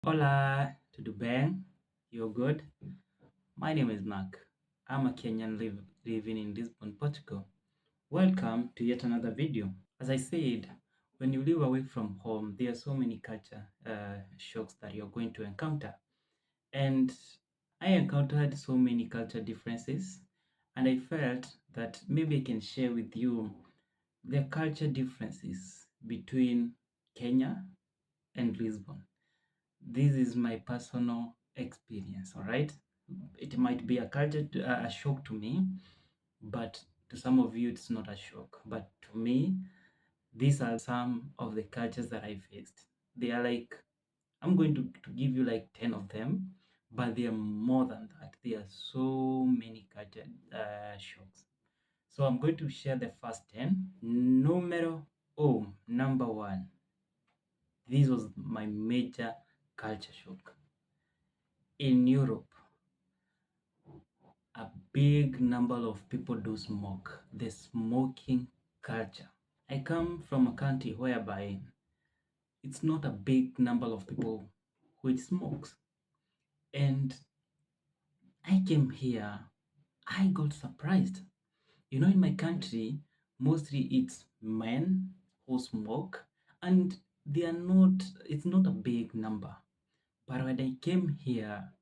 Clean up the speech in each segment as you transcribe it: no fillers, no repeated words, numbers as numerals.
Hola, tudo bem? You're good? My name is Mark. I'm a Kenyan living in Lisbon, Portugal. Welcome to yet another video. As I said, when you live away from home, there are so many culture shocks that you're going to encounter. And I encountered so many culture differences, and I felt that maybe I can share with you the culture differences between Kenya and Lisbon. This is my personal experience, all right? It might be a shock to me, but to some of you, it's not a shock. But to me, these are some of the cultures that I faced. They are like, I'm going to give you like 10 of them, but they are more than that. There are so many culture shocks. So I'm going to share the first 10. Number one. This was my major culture shock. In Europe, a big number of people do smoke, the smoking culture. I come from a country whereby it's not a big number of people which smokes. And I came here, I got surprised. In my country, mostly it's men who smoke, and it's not a big number. But when I came here,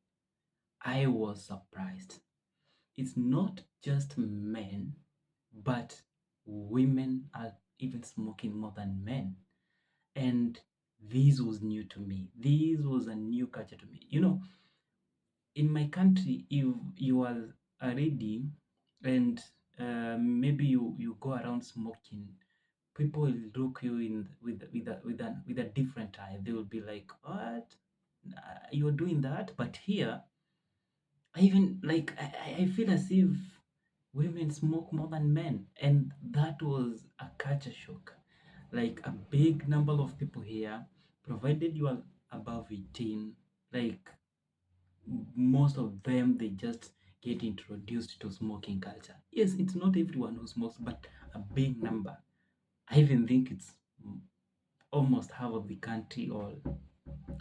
I was surprised. It's not just men, but women are even smoking more than men. And this was new to me. This was a new culture to me. In my country, if you are already and maybe you go around smoking, people will look you in with a different eye. They will be like, "What? You're doing that?" But here, I even like I feel as if women smoke more than men, and that was a culture shock. Like a big number of people here, provided you are above 18, like most of them they just get introduced to smoking culture. Yes, it's not everyone who smokes, but a big number. I even think it's almost half of the country or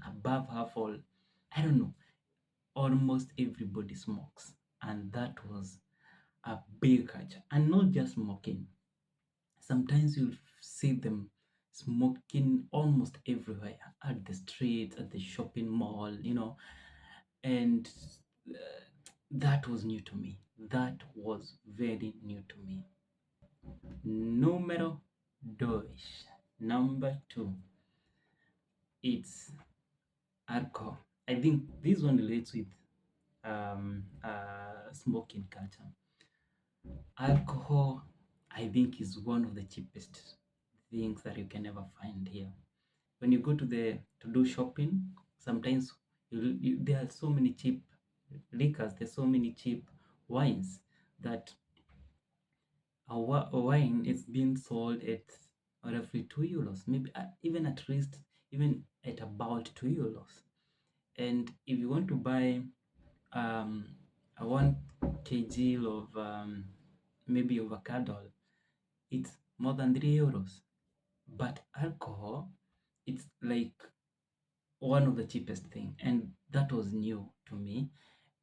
above half, all I don't know. Almost everybody smokes, and that was a big culture. And not just smoking, sometimes you'll see them smoking almost everywhere, at the streets, at the shopping mall, and uh, that was new to me. That was very new to me. Numero dos. Number two, it's alcohol. I think this one relates with smoking culture. Alcohol, I think, is one of the cheapest things that you can ever find here. When you go to do shopping, sometimes there are so many cheap liquors, there's so many cheap wines that a wine is being sold at roughly 2 euros, maybe even at least even at about 2 euros. And if you want to buy um, a 1 kg of maybe avocado, it's more than 3 euros. But alcohol, it's like one of the cheapest thing, and that was new to me.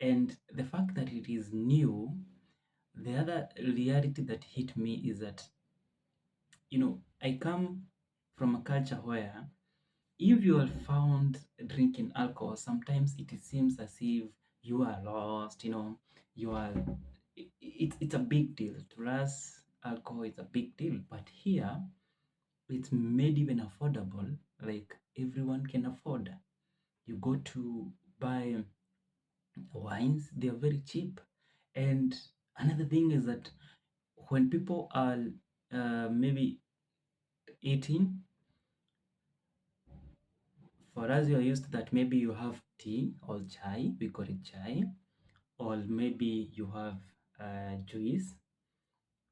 And the fact that it is new, the other reality that hit me is that I come from a culture where if you are found drinking alcohol, sometimes it seems as if you are lost. You are it's a big deal to us. Alcohol is a big deal, but here it's made even affordable, like everyone can afford. You go to buy wines, they are very cheap. And another thing is that when people are maybe 18, for us, you are used to that. Maybe you have tea or chai, we call it chai, or maybe you have juice.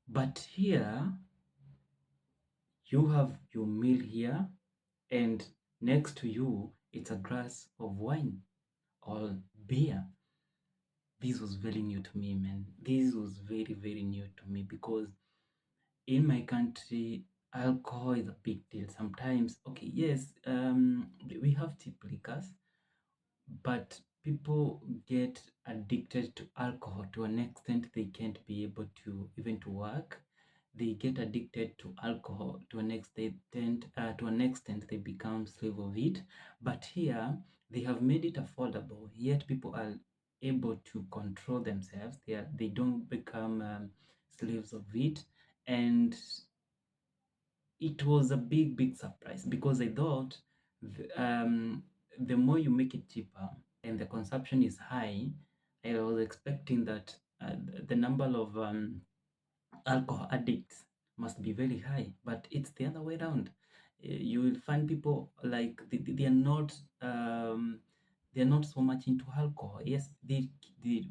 But here, you have your meal here, and next to you, it's a glass of wine or beer. This was very new to me, man. This was very, very new to me because in my country, alcohol is a big deal. Sometimes, okay, yes, we have cheap liquors, but people get addicted to alcohol to an extent they can't be able to even to work. They get addicted to alcohol to an extent they become slave of it. But here they have made it affordable, yet people are able to control themselves. They don't become slaves of it. And it was a big surprise because I thought the more you make it cheaper and the consumption is high, I was expecting that the number of alcohol addicts must be very high, but it's the other way around. You will find people like they are not so much into alcohol. Yes, they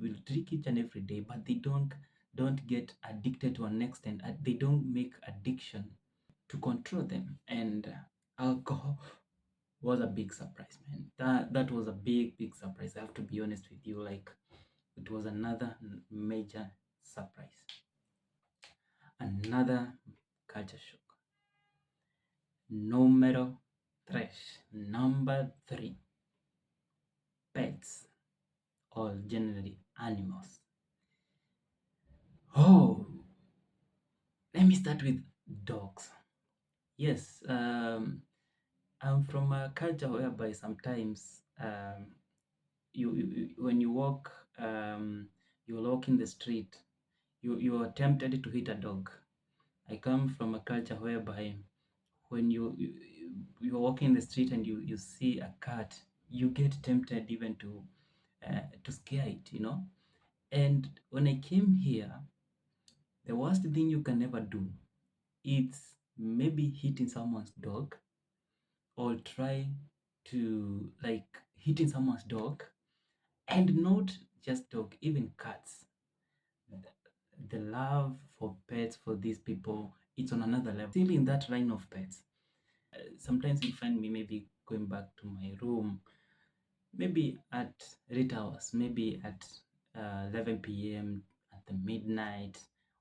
will drink each and every day, but they don't get addicted to an extent. They don't make addiction to control them. And alcohol was a big surprise, man. That was a big surprise. I have to be honest with you. Like, it was another major surprise, another culture shock. Numero tres, number three, pets, or generally animals. Oh, let me start with dogs. Yes, I'm from a culture whereby sometimes when you walk, you walk in the street, you are tempted to hit a dog. I come from a culture whereby when you're walking in the street and you see a cat, you get tempted even to scare it, you know. And when I came here, the worst thing you can ever do is maybe hitting someone's dog, or try to like hitting someone's dog, and not just dog, even cats. The love for pets for these people, it's on another level. Still in that line of pets, sometimes you find me maybe going back to my room, maybe at late hours, maybe at 11 p.m., at the midnight,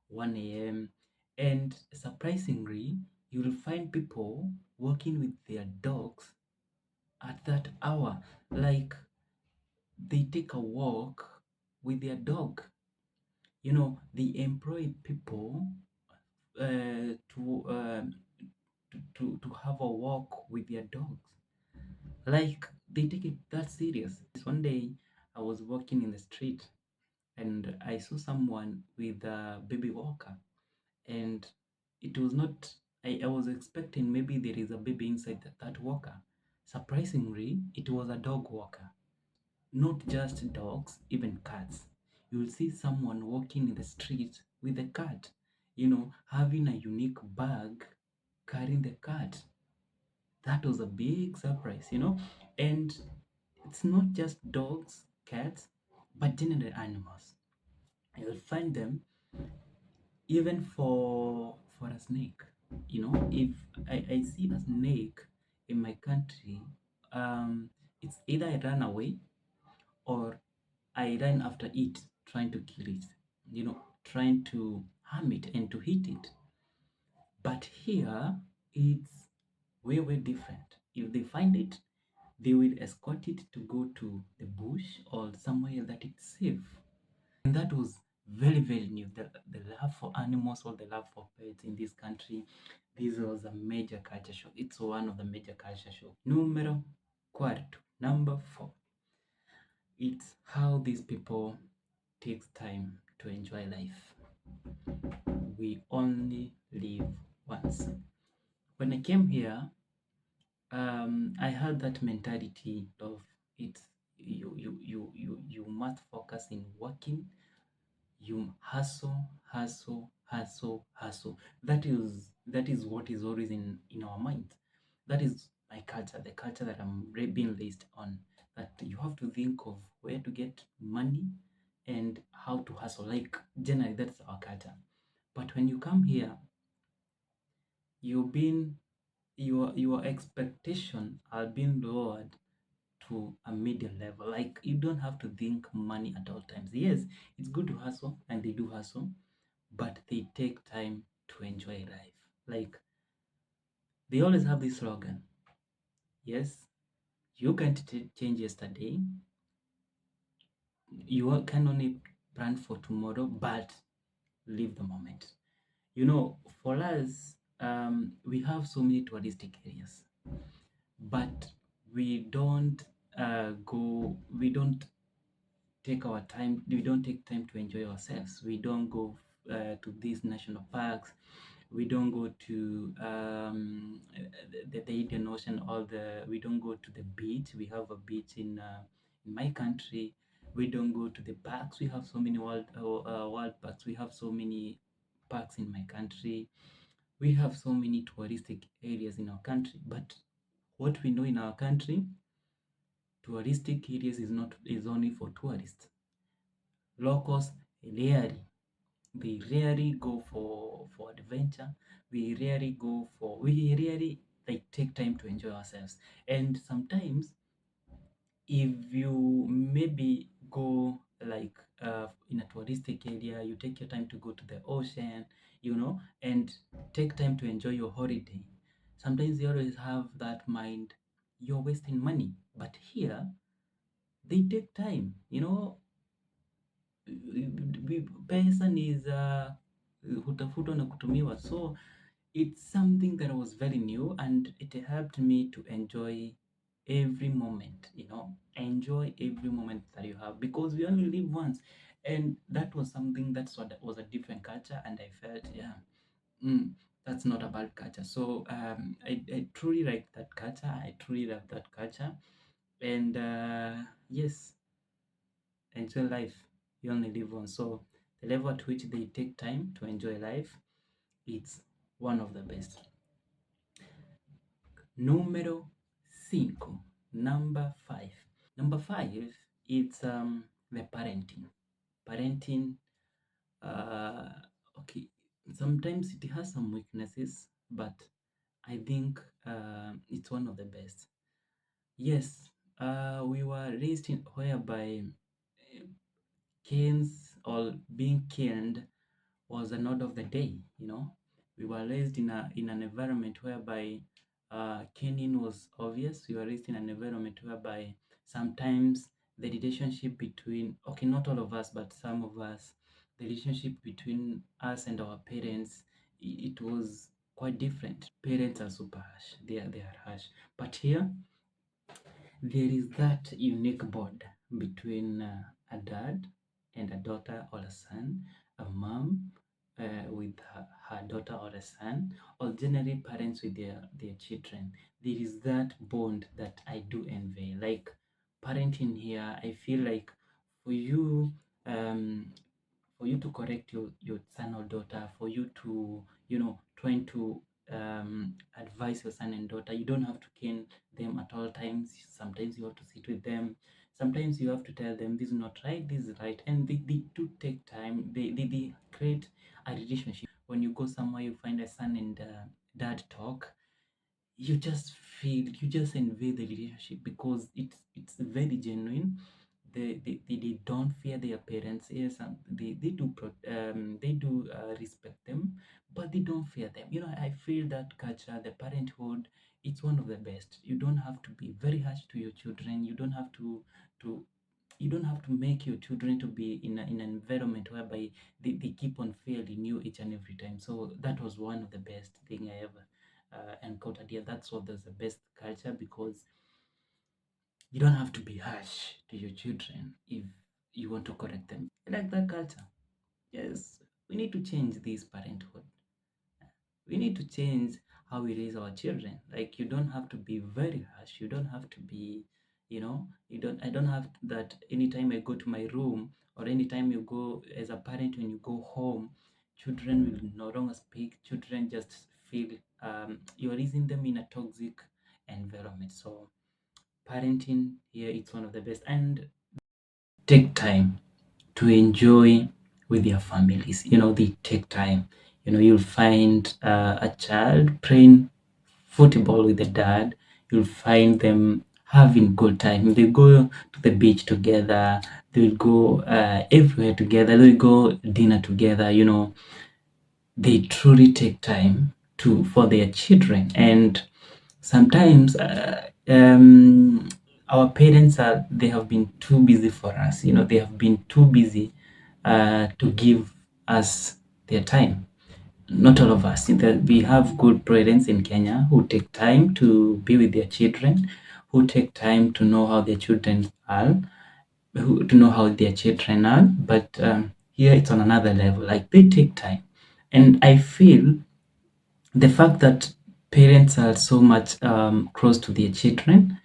1 a.m. And surprisingly, you'll find people walking with their dogs at that hour. Like, they take a walk with their dog. You know, they employ people uh, to, um to have a walk with their dogs. Like, they take it that serious. One day I was walking in the street and I saw someone with a baby walker, and it was not, I was expecting maybe there is a baby inside that walker. Surprisingly, it was a dog walker. Not just dogs, even cats. You will see someone walking in the street with a cat, having a unique bag, carrying the cat. That was a big surprise. And it's not just dogs, cats, but general animals. You'll find them even for a snake. If I see a snake in my country, it's either I run away or I ran after it, trying to kill it, trying to harm it and to hit it. But here, it's way different. If they find it, they will escort it to go to the bush or somewhere that it's safe. And that was very new. The love for animals or the love for pets in this country, this was a major culture shock. It's one of the major culture shock. Numero cuarto, number 4. It's how these people takes time to enjoy life. We only live once. When I came here, I had that mentality of it. You must focus in working. You hustle. That is what is always in our mind. That is my culture, the culture that I'm being raised on. That you have to think of where to get money and how to hustle. Like, generally, that's our culture. But when you come here, you've been your expectation are being lowered to a medium level. Like, you don't have to think money at all times. Yes, it's good to hustle, and they do hustle, but they take time to enjoy life. Like, they always have this slogan. Yes, You can't change yesterday. You can only plan for tomorrow, but live the moment. You know, for us, we have so many touristic areas, but we don't we don't take our time. We don't take time to enjoy ourselves. We don't go to these national parks. We don't go to the Indian Ocean, or we don't go to the beach. We have a beach in my country. We don't go to the parks. We have so many world parks. We have so many parks in my country. We have so many touristic areas in our country. But what we know in our country, touristic areas is only for tourists. Locals rarely, we rarely go for adventure. We rarely like take time to enjoy ourselves. And sometimes, if you maybe go like in a touristic area, you take your time to go to the ocean, and take time to enjoy your holiday. Sometimes you always have that mind, you're wasting money. But here, they take time, pesa ni za hutafutwa na kutumiwa. So it's something that was very new, and it helped me to enjoy every moment. Enjoy every moment that you have, because we only live once. And that was something that was a different culture, and I felt, yeah, mm, that's not a bad culture. So I truly like that culture. I truly love that culture. And yes, enjoy life. You only live once. So the level at which they take time to enjoy life, it's one of the best. Número 5. Number 5. Number 5, it's the parenting. Parenting, okay, sometimes it has some weaknesses, but I think it's one of the best. Yes, we were raised in whereby canes or being caned was an order of the day. We were raised in an environment whereby caning was obvious. We were raised in an environment whereby sometimes the relationship between, okay, not all of us, but some of us, the relationship between us and our parents, it was quite different. Parents are super harsh. They are harsh. But here, there is that unique bond between a dad and a daughter or a son, a mom with her daughter or a son, or generally parents with their children. There is that bond that I do envy. Like parenting here, I feel like for you, um, for you to correct your son or daughter, for you to, trying to advise your son and daughter, you don't have to cane them at all times. Sometimes you have to sit with them. Sometimes you have to tell them this is not right, this is right. And they do take time. They create a relationship. When you go somewhere, you find a son and dad talk, you just envy the relationship, because it's very genuine. They don't fear their parents. Yes, they do respect them, but they don't fear them. I feel that culture, the parenthood, it's one of the best. You don't have to be very harsh to your children. To you don't have to make your children to be in an environment whereby they keep on failing you each and every time. So that was one of the best thing I ever encountered here. That's what there's the best culture, because you don't have to be harsh to your children if you want to correct them. I like that culture. Yes, we need to change this parenthood. We need to change how we raise our children. Like, you don't have to be very harsh. You don't have to be, I don't have that anytime I go to my room, or anytime you go as a parent, when you go home, children will no longer speak. Children just feel you're raising them in a toxic environment. So parenting here, it's one of the best. And take time to enjoy with their families. They take time. You'll find a child playing football with the dad. You'll find them having good time. They go to the beach together. They'll go everywhere together. They'll go dinner together. They truly take time for their children. And sometimes our parents they have been too busy for us. They have been too busy to give us their time. Not all of us. We have good parents in Kenya who take time to be with their children, who take time to know how their children are, to know how their children are. But here it's on another level. Like, they take time, and I feel the fact that parents are so much close to their children,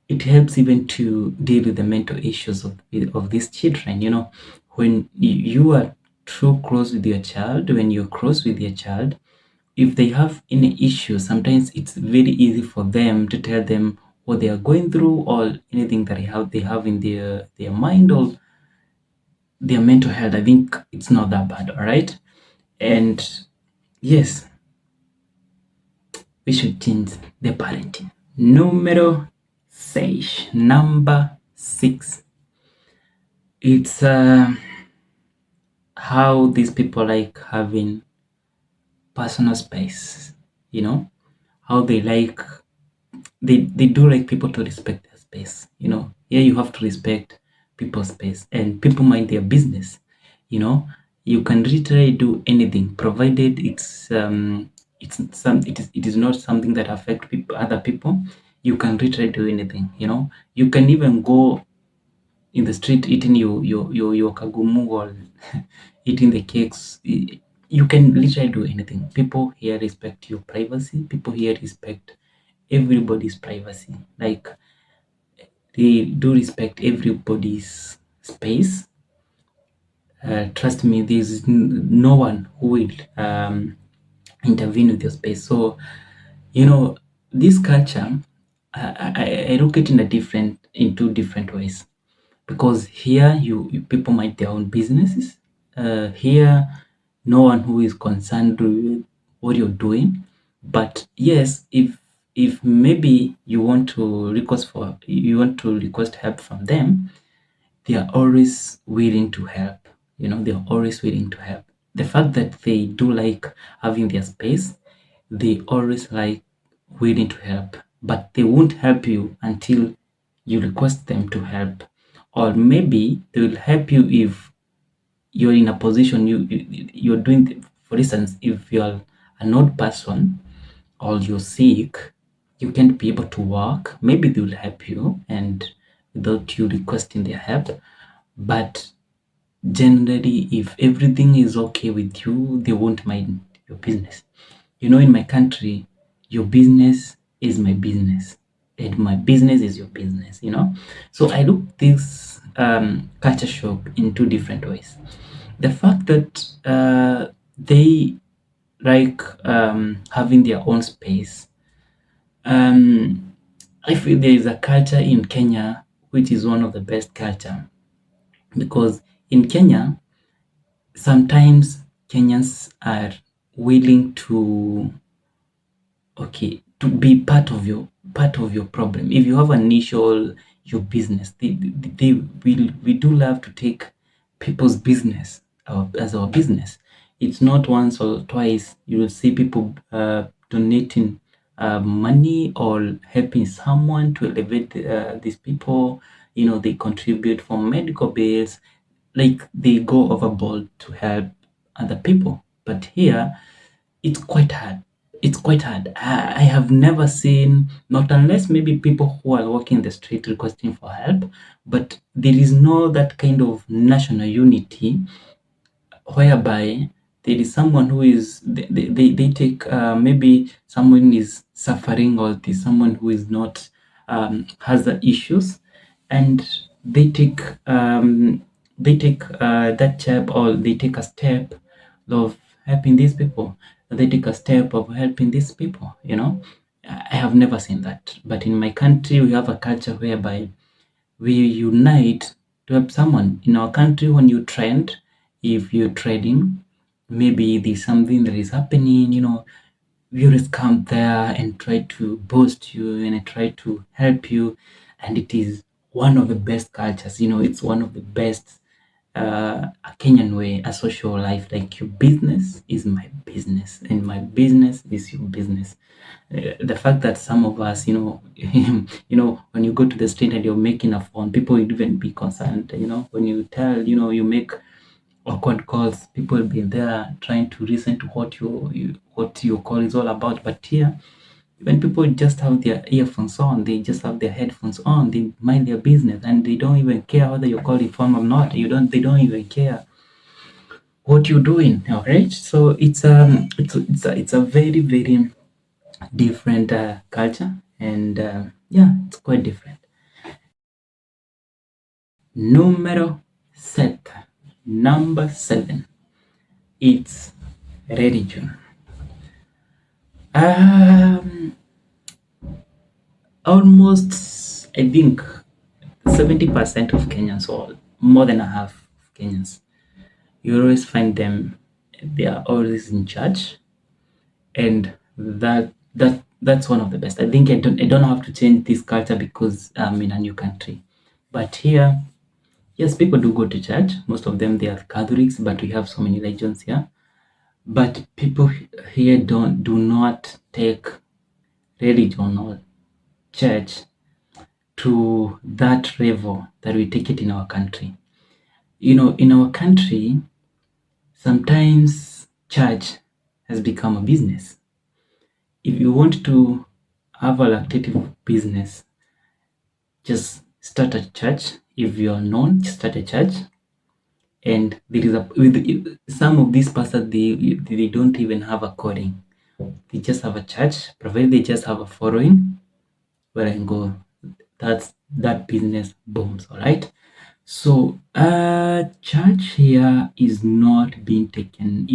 it helps even to deal with the mental issues of these children. When you are too close with your child, when you're close with your child, if they have any issues, sometimes it's very easy for them to tell them what they are going through, or anything that they have in their mind, or their mental health. I think it's not that bad, all right? And yes, we should change the parenting. Number 6. It's how these people like having personal space. How they do like people to respect their space. Here you have to respect people's space, and people mind their business. You can literally do anything, provided it is not something that affect other people. You can literally do anything. You can even go in the street eating your kagumu, or eating the cakes. You can literally do anything. People here respect your privacy. People here respect everybody's privacy. Like, they do respect everybody's space. Trust me, there's no one who will intervene with your space. So, this culture, I look at it in two different ways, because here people mind their own businesses. Here, no one who is concerned with what you're doing. But yes, if maybe you want to request help from them, they are always willing to help. They are always willing to help. The fact that they do like having their space, they always like willing to help, but they won't help you until you request them to help. Or maybe they will help you if you're in a position, you're doing, for instance, if you're an old person, or you're sick, you can't be able to work, maybe they will help you, and without you requesting their help. But generally, if everything is okay with you, they won't mind your business. In my country, your business is my business, and my business is your business. So I look this culture shock in two different ways. The fact that they like having their own space. I feel there is a culture in Kenya which is one of the best culture, because in Kenya, sometimes Kenyans are willing to be part of your problem. If you have an issue, your business, we do love to take people's business as our business. It's not once or twice you will see people donating money, or helping someone to elevate these people. They contribute for medical bills, like they go overboard to help other people. But here, it's quite hard. It's quite hard. I have never seen, not unless maybe people who are walking the street requesting for help, but there is no that kind of national unity, whereby there is someone who is, they take, maybe someone is suffering, or there's someone who is not, has the issues, and they take that step, or they take a step of helping these people. They take a step of helping these people. I have never seen that. But in my country, we have a culture whereby we unite to help someone. In our country, when you trend, if you're trading, maybe there's something that is happening, viewers come there and try to boost you, and try to help you. And it is one of the best cultures. It's one of the best a Kenyan way, a social life. Like your business is my business, and my business is your business. The fact that some of us, when you go to the street and you're making a phone, people will even be concerned. When you tell, you make awkward calls, people will be there trying to listen to what your call is all about. But here, when people just have their earphones on, they just have their headphones on, they mind their business, and they don't even care whether you're calling phone or not. They don't even care what you're doing. All right. So it's a very, very different culture, and yeah, it's quite different. Numero set, number 7, it's religion. Um, Almost, I think 70% of Kenyans, or more than a half of Kenyans, you always find them, they are always in church, and that's one of the best. I think I don't have to change this culture because I'm in a new country. But here, yes, people do go to church. Most of them, they are Catholics, but we have so many religions here. But people here do not take religion or church to that level that we take it in our country. In our country, sometimes church has become a business. If you want to have a lucrative business, just start a church. If you are known, just start a church. And there is some of these pastors, they don't even have a calling. They just have a church, provided they just have a following, where I can go. That business booms. All right. So church here is not being taken.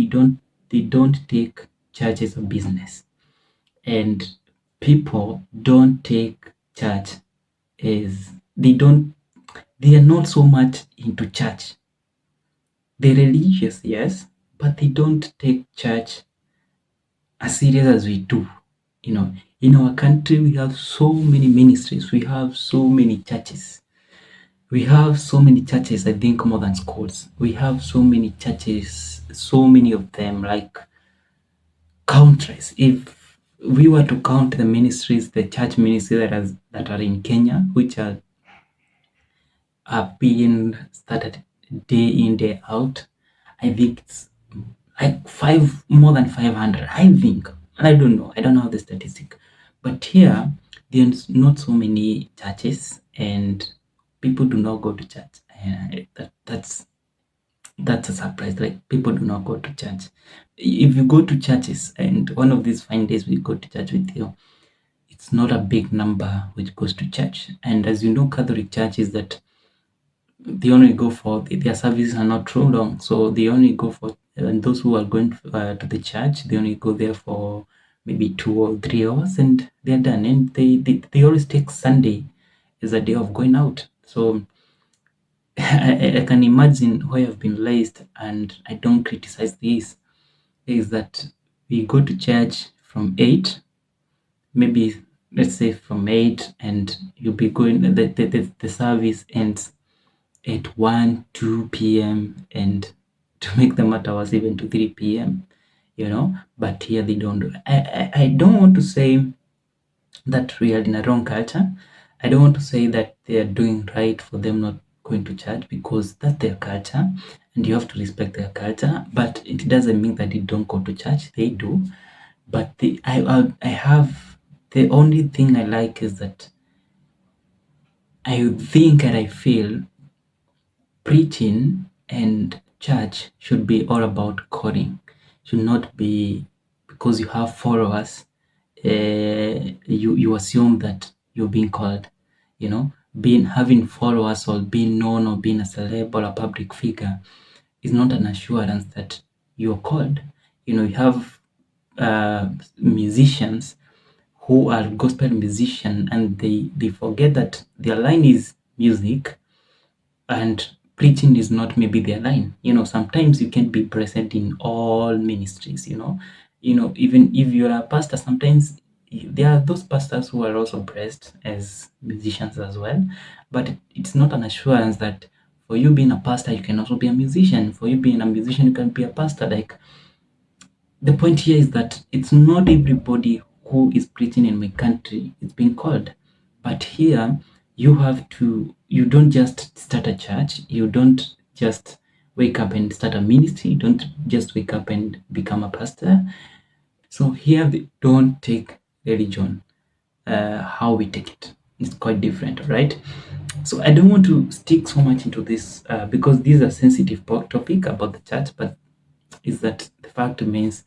They don't take church as a business, and people don't take church as they are not so much into church. They're religious, yes, but they don't take church as serious as we do. In our country, we have so many ministries, we have so many churches. We have so many churches, I think more than schools. We have so many churches, so many of them, like countless. If we were to count the ministries, the church ministries that are in Kenya, which are being started day in, day out, I think it's like more than 500. I think. I don't know. I don't know the statistic. But here, there's not so many churches, and people do not go to church. That's a surprise. Like, people do not go to church. If you go to churches, and one of these fine days we go to church with you, it's not a big number which goes to church. And as you know, Catholic churches, that they only go for their services are not too long, so they only go for, and those who are going to the church, they only go there for maybe 2 or 3 hours, and they're done. And they always take Sunday as a day of going out. So I can imagine where I've been raised, and I don't criticize this, is that we go to church from 8, maybe let's say from 8, and you'll be going, the service ends at 1, 2 p.m. and to make the matter worse, even to 3 p.m. But here they don't do. I don't want to say that we are in a wrong culture. I don't want to say that they are doing right for them not going to church, because that's their culture and you have to respect their culture. But it doesn't mean that they don't go to church. They do. But the only thing I like is that I think and I feel preaching and church should be all about calling. Should not be because you have followers, you assume that you're being called. Having followers or being known or being a celeb or a public figure is not an assurance that you're called. You have musicians who are gospel musicians, and they forget that their line is music and preaching is not maybe their line. Sometimes you can be present in all ministries. Even if you're a pastor, sometimes there are those pastors who are also blessed as musicians as well, but it's not an assurance that For you being a pastor, you can also be a musician. For you being a musician, you can be a pastor. Like, the point here is that it's not everybody who is preaching in my country is being called. But here, you don't just start a church, you don't just wake up and start a ministry, you don't just wake up and become a pastor. So here, they don't take religion how we take it. It's quite different, right? So I don't want to stick so much into this because this is a sensitive topic about the church, but is that the fact remains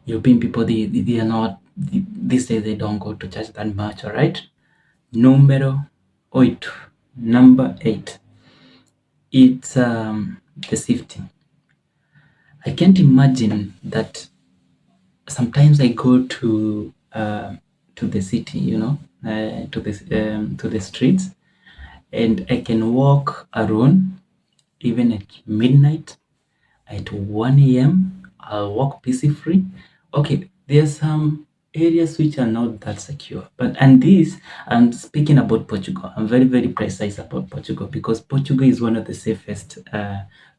European people, they are not, these days they don't go to church that much, all right? Numero 8, number 8, it's the safety. I can't imagine that sometimes I go to the city, to the streets, and I can walk alone, even at midnight, at 1 a.m. I'll walk peacefully. Okay, there's some areas which are not that secure, and this, I'm speaking about Portugal. I'm very, very precise about Portugal because Portugal is one of the safest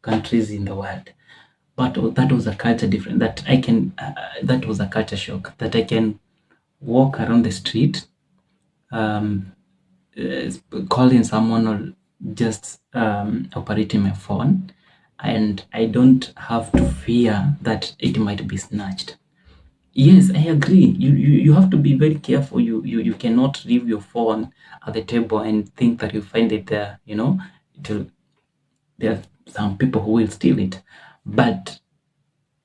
countries in the world. But that was a culture different. That was a culture shock. That I can walk around the street, um, calling someone or just operating my phone, and I don't have to fear that it might be snatched. Yes, I agree. You have to be very careful. You cannot leave your phone at the table and think that you find it there. There are some people who will steal it, but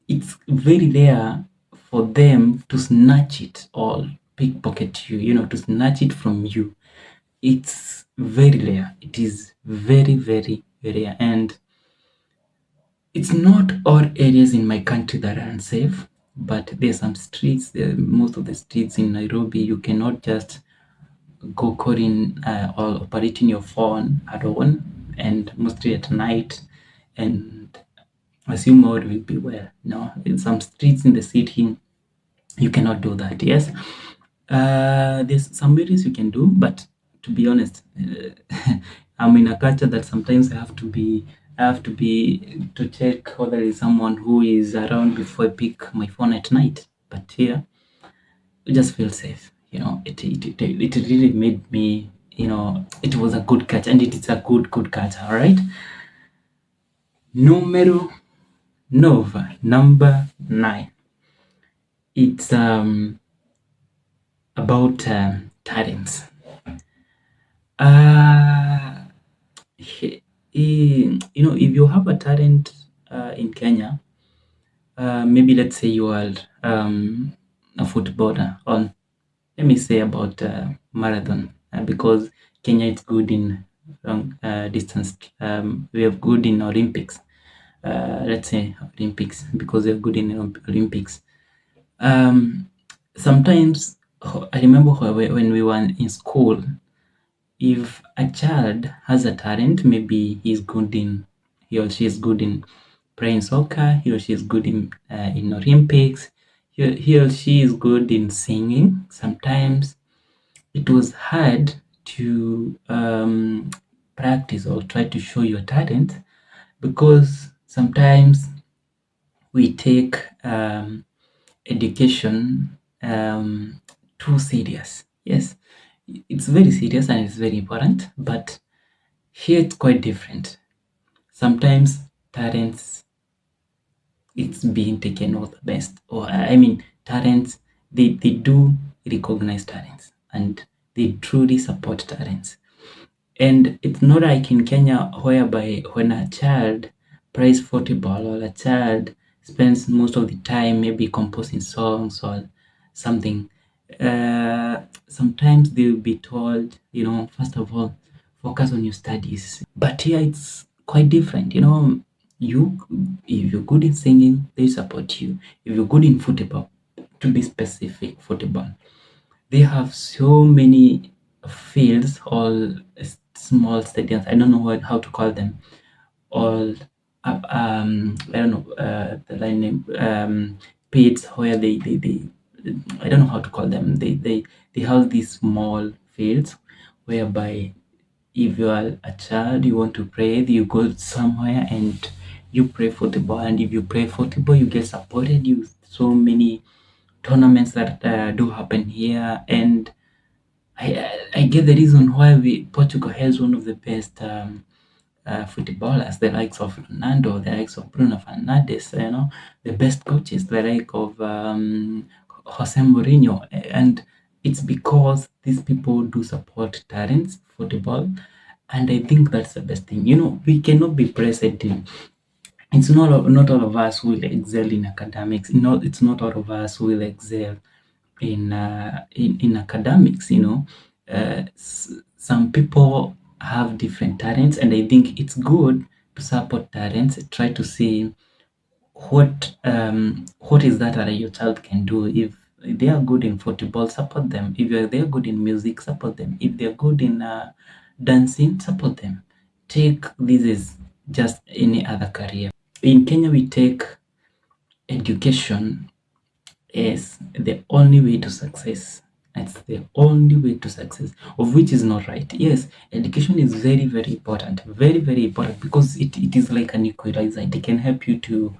it's very rare for them to snatch it or pickpocket you, to snatch it from you. It's very rare. It is very, very rare. And it's not all areas in my country that are unsafe, but there's some streets, most of the streets in Nairobi, you cannot just go calling or operating your phone alone, and mostly at night, and assume all will be well. No, in some streets in the city, you cannot do that. Yes, there's some areas you can do, but to be honest, I'm in a culture that sometimes I have to check whether there is someone who is around before I pick my phone at night. But here, I just feel safe. It really made me, it was a good culture, and it is a good culture. All right. Numero nova, number 9. It's about talents. If you have a talent in Kenya, maybe let's say you are a footballer, or let me say about marathon, because Kenya is good in long distance. We are good in Olympics. Let's say Olympics, because we are good in Olympics. Sometimes I remember when we were in school, if a child has a talent, maybe he or she is good in playing soccer, he or she is good in Olympics, he or she is good in singing. Sometimes it was hard to practice or try to show your talent, because sometimes we take education too serious. Yes, it's very serious and it's very important, but here it's quite different. Sometimes talents, it's being taken with the best, or I mean talents, they do recognize talents, and they truly support talents. And it's not like in Kenya, whereby when a child plays football, or a child spends most of the time maybe composing songs or something, sometimes they'll be told, first of all, focus on your studies. But here it's quite different. If you're good in singing, they support you. If you're good in football, to be specific, football, they have so many fields, all small stadiums. I don't know how to call them. All I don't know the line name, pits where they I don't know how to call them. They have these small fields whereby If you are a child, you want to pray, you go somewhere and you pray football. And if you play football, you get supported. You so many tournaments that do happen here. And I get the reason why Portugal has one of the best footballers, the likes of Ronaldo, the likes of Bruno Fernandes, the best coaches, the like of Jose Mourinho. And it's because these people do support talents, football. And I think that's the best thing. We cannot be present in. It's not all of us will excel in academics. It's not all of us will excel in academics. Some people have different talents, and I think it's good to support talents. Try to see what is that your child can do. If they are good in football, support them. If they're good in music, support them. If they're good in dancing, support them. Take this as just any other career. In Kenya, we take education is the only way to success. It's the only way to success, of which is not right. Yes, education is very, very important. Very, very important, because it is like an equalizer. It can help you to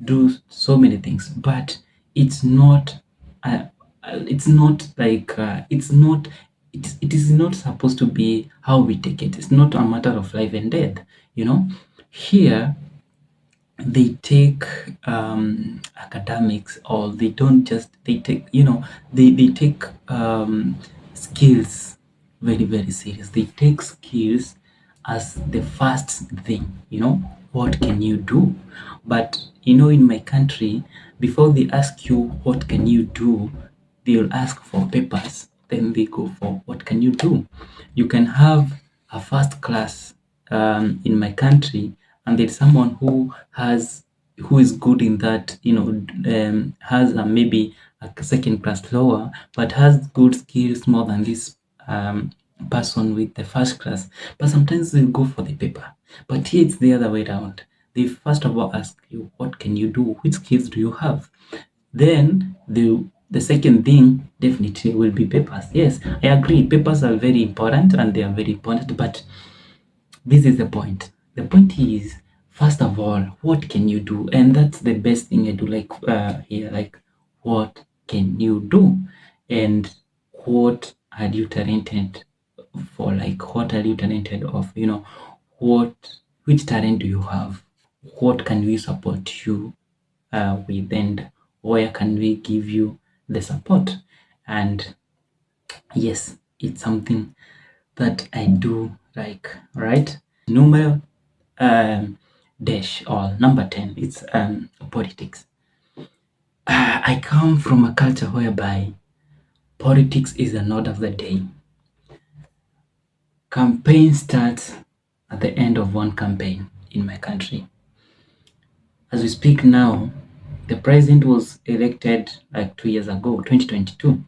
do so many things, but it's not it is not supposed to be how we take it. It's not a matter of life and death. Here they take academics, or they don't just they take they take skills very, very serious. They take skills as the first thing. What can you do? But in my country, before they ask you what can you do, they'll ask for papers, then they go for what can you do. You can have a first class in my country, and there's someone who is good in that, has maybe a second class lower, but has good skills more than this person with the first class. But sometimes they go for the paper. But here it's the other way around. They first of all ask you, what can you do? Which skills do you have? Then the second thing definitely will be papers. Yes, I agree. Papers are very important, and they are very important, but this is the point. The point is, first of all, what can you do? And that's the best thing I do, like here, like, what can you do? And what are you talented for? Like, what are you talented of? Which talent do you have? What can we support you with? And where can we give you the support? And yes, it's something that I do like, right? Number dash or number 10, it's politics. I come from a culture whereby politics is an order of the day. Campaign starts at the end of one campaign in my country. As we speak now, the president was elected like 2 years ago, 2022.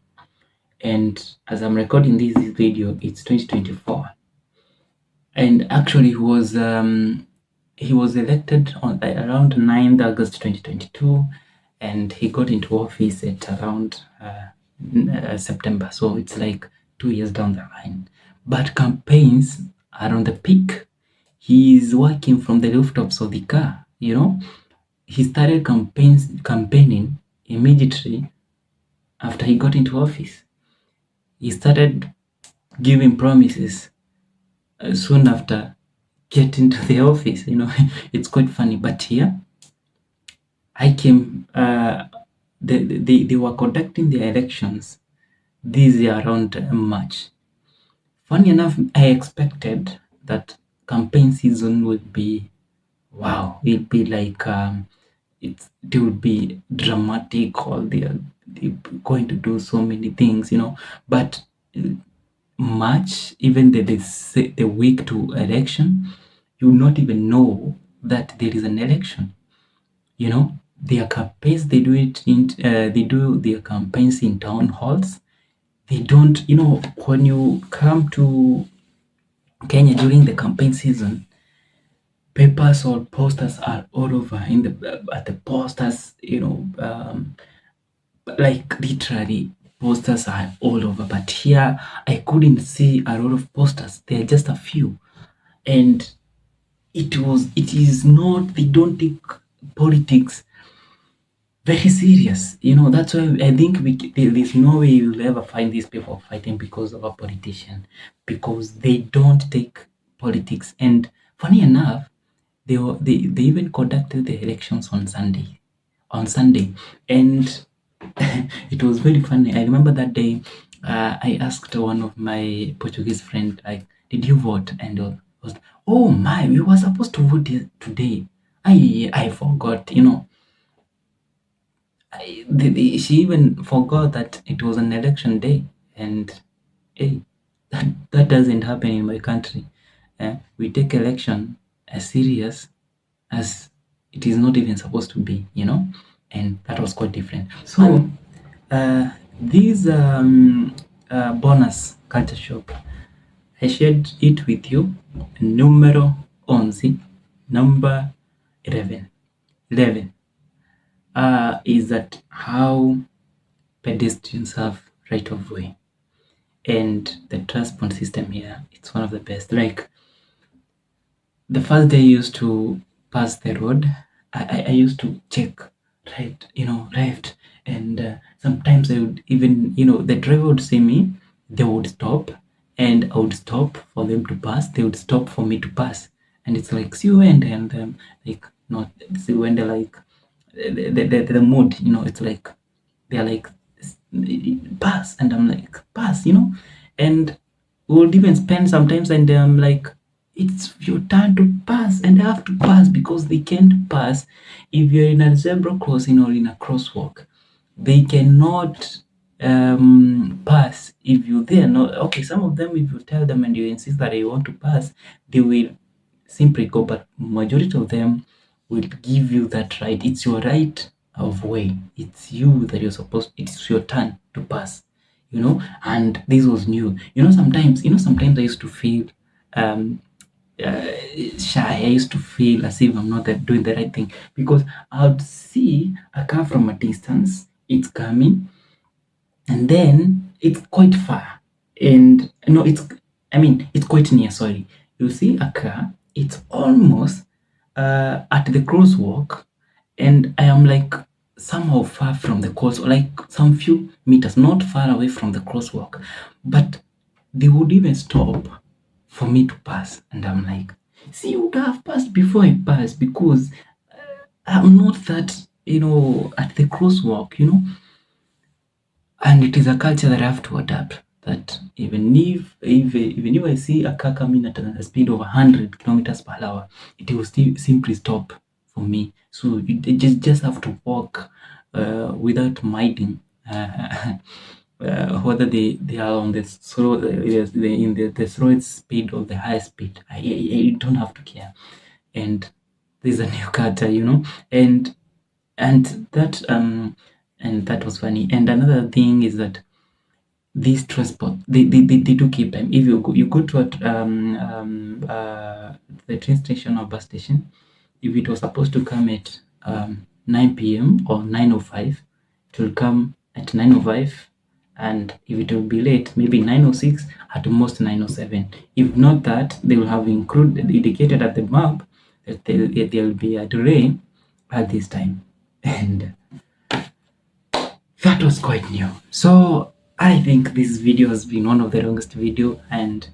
And as I'm recording this video, it's 2024. And actually, he was elected on around 9th August 2022, and he got into office at around September. So it's like 2 years down the line. But campaigns are on the peak. He is working from the rooftops of the car. He started campaigning immediately after he got into office. He started giving promises soon after getting to the office. It's quite funny. But here, I came. They were conducting their elections this year around March. Funny enough, I expected that campaign season would be wow. It'll be like it will be dramatic, or they're going to do so many things, But March, even the week to election, you will not even know that there is an election. Their campaigns, they do their campaigns in town halls. They don't, when you come to Kenya during the campaign season, papers or posters are all over at the posters, like literally posters are all over, but here I couldn't see a lot of posters. There are just a few, and it is not, they don't take politics very serious. That's why I think there's no way you'll ever find these people fighting because of a politician, because they don't take politics. And funny enough, they even conducted the elections on Sunday, and it was very funny. I remember that day, I asked one of my Portuguese friend, like, "Did you vote?" And it was, "Oh my, we were supposed to vote today. I forgot." She even forgot that it was an election day, and hey, that doesn't happen in my country. We take election as serious as it is not even supposed to be, and that was quite different. So, this bonus culture shock, I shared it with you. Numero 11, number 11. 11 is that how pedestrians have right of way, and the transport system here, it's one of the best. Like, the first day I used to pass the road, I used to check right, left, and sometimes I would even, the driver would see me, they would stop, and I would stop for them to pass. They would stop for me to pass, and it's like, see when, and like, not see when they're like, the mood, it's like they're like, pass, and I'm like, pass, and we'll even spend sometimes, and I'm like, it's your turn to pass, and I have to pass because they can't pass if you're in a zebra crossing or in a crosswalk. They cannot pass if you there. No, okay, some of them, if you tell them and you insist that you want to pass, they will simply go, but majority of them will give you that right. It's your right of way. It's you that you're supposed, it's your turn to pass, and this was new. Sometimes I used to feel um uh, shy. I used to feel as if I'm not doing the right thing, because I would see a car from a distance, it's coming, and then it's quite far. And no, it's quite near, sorry. You see a car, it's almost at the crosswalk, and I am like somehow far from the crosswalk, like some few meters, not far away from the crosswalk. But they would even stop for me to pass, and I'm like, see, you would have passed before I pass, because I'm not that, at the crosswalk, and it is a culture that I have to adapt. That even if I see a car coming at a speed of 100 kilometers per hour, it will still simply stop for me. So you just have to walk without minding whether they are on the slow, in the slowest speed or the highest speed. I don't have to care. And this is a new culture, and and that um and that was funny. And another thing is that these transport, they do keep time. If you go to the train station or bus station, if it was supposed to come at 9 p.m. or 9:05, it will come at 9:05, and if it will be late, maybe 9:06, at most 9:07. If not that, they will have indicated at the map that there will be a delay at this time. And that was quite new. So I think this video has been one of the longest video, and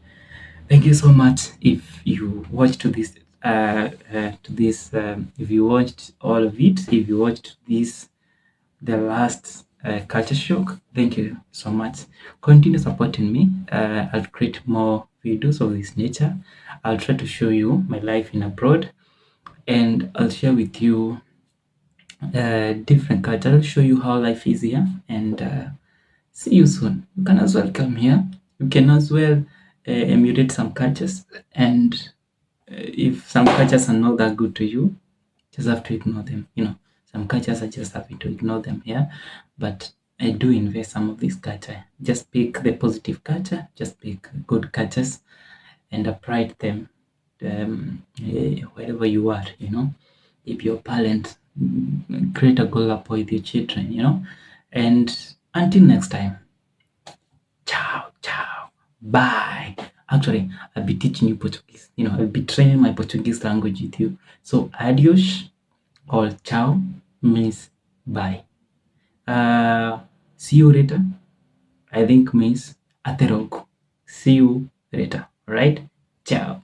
thank you so much if you watched if you watched all of it, if you watched this, the last culture shock, thank you so much. Continue supporting me. I'll create more videos of this nature. I'll try to show you my life in abroad, and I'll share with you different culture. I'll show you how life is here, and see you soon. You can as well come here. You can as well emulate some cultures, and if some cultures are not that good to you, just have to ignore them. Some cultures are just having to ignore them here, but I do invest some of this culture. Just pick the positive culture, just pick good cultures, and apply them wherever you are. If you're a parent, create a goal up with your children. And until next time. ciao, ciao, bye. Actually, I'll be teaching you Portuguese. I'll be training my Portuguese language with you. So, adios or ciao means bye. See you later, I think means até logo. See you later, right? Ciao.